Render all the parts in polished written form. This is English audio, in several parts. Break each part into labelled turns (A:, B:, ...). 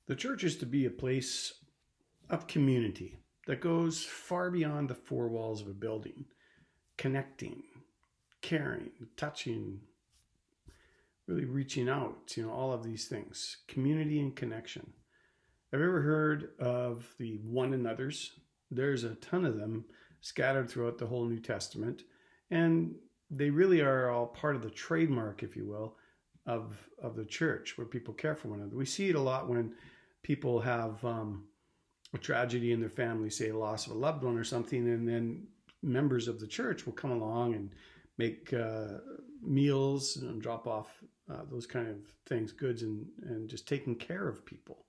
A: The church is to be a place of community that goes far beyond the four walls of a building, connecting, caring, touching, really reaching out, all of these things, community and connection. Have you ever heard of the one another's? There's a ton of them scattered throughout the whole New Testament, and they really are all part of the trademark, if you will, of the church, where people care for one another. We see it a lot when people have a tragedy in their family, say a loss of a loved one or something, and then members of the church will come along and make meals and drop off those kind of things, goods, and just taking care of people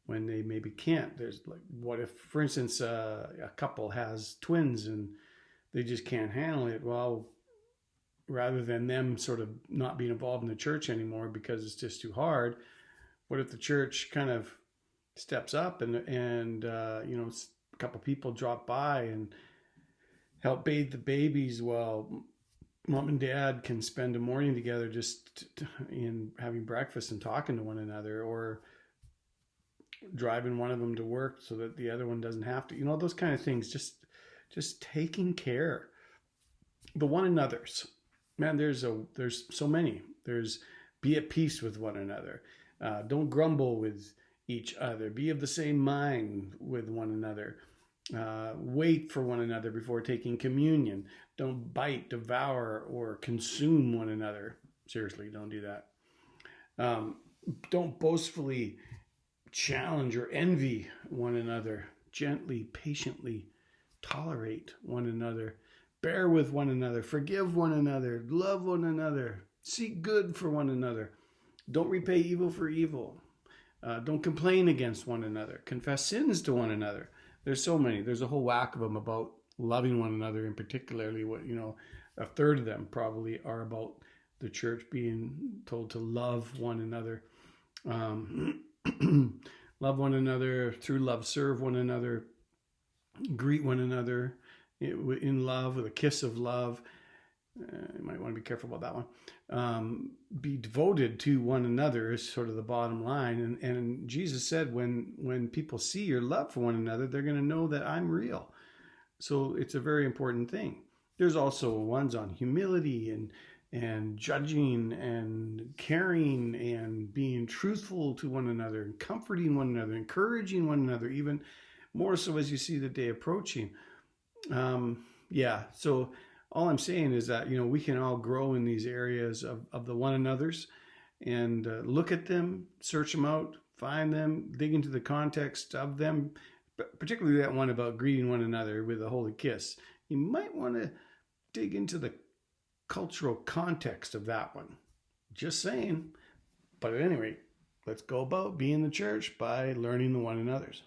A: when they maybe can't. There's like, what if, for instance, a couple has twins and they just can't handle it? Well, rather than them sort of not being involved in the church anymore because it's just too hard, what if the church kind of steps up and a couple people drop by and help bathe the babies while mom and dad can spend a morning together just in having breakfast and talking to one another, or driving one of them to work so that the other one doesn't have to, those kind of things, just taking care. The one another's, man, there's so many. There's be at peace with one another. Don't grumble with each other. Be of the same mind with one another. Wait for one another before taking communion. Don't bite, devour, or consume one another. Seriously, don't do that. Don't boastfully challenge or envy one another. Gently, patiently tolerate one another. Bear with one another. Forgive one another. Love one another. Seek good for one another. Don't repay evil for evil. Don't complain against one another. Confess sins to one another. There's so many. There's a whole whack of them about loving one another, and particularly a third of them probably are about the church being told to love one another. Love one another through love, serve one another, greet one another in love with a kiss of love. You might want to be careful about that one. Be devoted to one another is sort of the bottom line. And Jesus said, when people see your love for one another, they're going to know that I'm real. So it's a very important thing. There's also ones on humility and judging and caring and being truthful to one another and comforting one another, encouraging one another, even more so as you see the day approaching. So all I'm saying is that, we can all grow in these areas of the one another's, and look at them, search them out, find them, dig into the context of them, but particularly that one about greeting one another with a holy kiss. You might want to dig into the cultural context of that one. Just saying. But at any rate, let's go about being the church by learning the one another's.